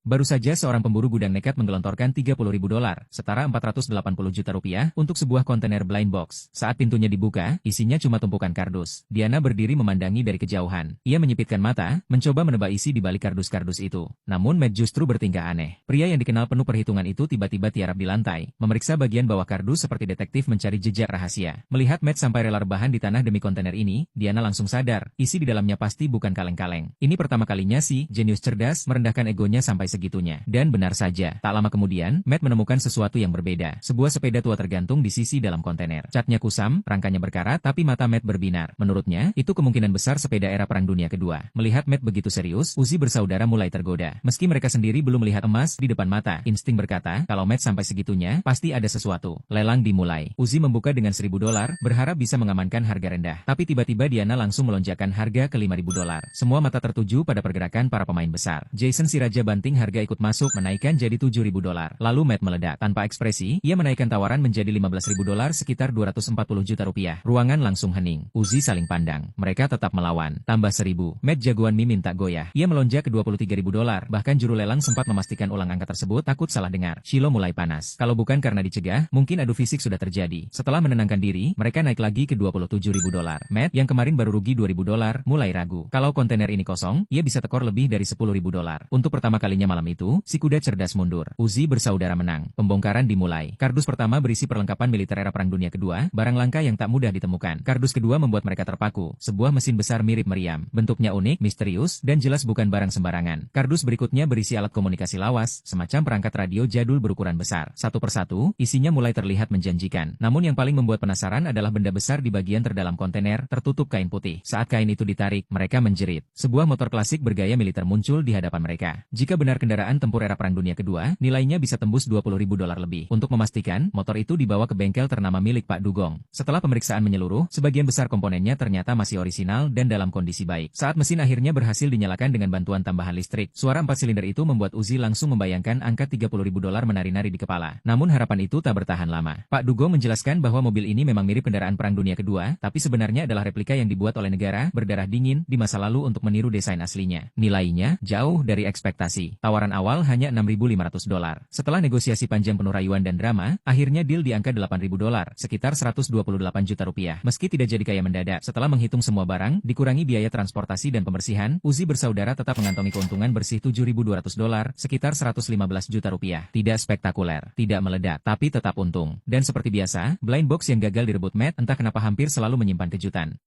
Baru saja seorang pemburu gudang nekat menggelontorkan $30.000, setara 480 juta rupiah, untuk sebuah kontainer blind box. Saat pintunya dibuka, isinya cuma tumpukan kardus. Diana berdiri memandangi dari kejauhan. Ia menyipitkan mata, mencoba menebak isi di balik kardus-kardus itu. Namun Matt justru bertingkah aneh. Pria yang dikenal penuh perhitungan itu tiba-tiba tiarap di lantai, memeriksa bagian bawah kardus seperti detektif mencari jejak rahasia. Melihat Matt sampai rela rebahan di tanah demi kontainer ini, Diana langsung sadar, isi di dalamnya pasti bukan kaleng-kaleng. Ini pertama kalinya si jenius cerdas merendahkan egonya sampai segitunya. Dan benar saja, tak lama kemudian, Matt menemukan sesuatu yang berbeda. Sebuah sepeda tua tergantung di sisi dalam kontainer. Catnya kusam, rangkanya berkarat, tapi mata Matt berbinar. Menurutnya, itu kemungkinan besar sepeda era Perang Dunia Kedua. Melihat Matt begitu serius, Uzi bersaudara mulai tergoda. Meski mereka sendiri belum melihat emas di depan mata, insting berkata, kalau Matt sampai segitunya, pasti ada sesuatu. Lelang dimulai. Uzi membuka dengan $1.000, berharap bisa mengamankan harga rendah. Tapi tiba-tiba Diana langsung melonjakkan harga ke $5.000. Semua mata tertuju pada pergerakan para pemain besar. Jason si Raja Banting harga ikut masuk menaikkan jadi $7.000. Lalu Matt meledak. Tanpa ekspresi, ia menaikkan tawaran menjadi $15.000 sekitar 240 juta rupiah. Ruangan langsung hening. Uzi saling pandang. Mereka tetap melawan. Tambah 1.000. Matt jagoan mimin tak goyah. Ia melonjak ke $23.000. Bahkan juru lelang sempat memastikan ulang angka tersebut, takut salah dengar. Shiloh mulai panas. Kalau bukan karena dicegah, mungkin adu fisik sudah terjadi. Setelah menenangkan diri, mereka naik lagi ke $27.000. Matt, yang kemarin baru rugi $2.000, mulai ragu. Kalau kontainer ini kosong, ia bisa tekor lebih dari $10.000. Untuk pertama kalinya malam itu, si kuda cerdas mundur. Uzi bersaudara menang. Pembongkaran dimulai. Kardus pertama berisi perlengkapan militer era Perang Dunia Kedua, barang langka yang tak mudah ditemukan. Kardus kedua membuat mereka terpaku. Sebuah mesin besar mirip meriam. Bentuknya unik, misterius, dan jelas bukan barang sembarangan. Kardus berikutnya berisi alat komunikasi lawas, semacam perangkat radio jadul berukuran besar. Satu persatu, isinya mulai terlihat menjanjikan. Namun yang paling membuat penasaran adalah benda besar di bagian terdalam kontainer, tertutup kain putih. Saat kain itu ditarik, mereka menjerit. Sebuah motor klasik bergaya militer muncul di hadapan mereka. Jika benar kendaraan tempur era Perang Dunia Kedua, nilainya bisa tembus $20.000 lebih. Untuk memastikan, motor itu dibawa ke bengkel ternama milik Pak Dugong. Setelah pemeriksaan menyeluruh, sebagian besar komponennya ternyata masih orisinal dan dalam kondisi baik. Saat mesin akhirnya berhasil dinyalakan dengan bantuan tambahan listrik, suara 4 silinder itu membuat Uzi langsung membayangkan angka $30.000 menari-nari di kepala. Namun harapan itu tak bertahan lama. Pak Dugong menjelaskan bahwa mobil ini memang mirip kendaraan Perang Dunia Kedua, tapi sebenarnya adalah replika yang dibuat oleh negara berdarah dingin di masa lalu untuk meniru desain aslinya. Nilainya jauh dari ekspektasi. Tawaran awal hanya $6.500. Setelah negosiasi panjang penuh rayuan dan drama, akhirnya deal di angka $8.000, sekitar 128 juta rupiah. Meski tidak jadi kaya mendadak, setelah menghitung semua barang, dikurangi biaya transportasi dan pembersihan, Uzi bersaudara tetap mengantongi keuntungan bersih $7.200, sekitar 115 juta rupiah. Tidak spektakuler, tidak meledak, tapi tetap untung. Dan seperti biasa, blind box yang gagal direbut Matt entah kenapa hampir selalu menyimpan kejutan.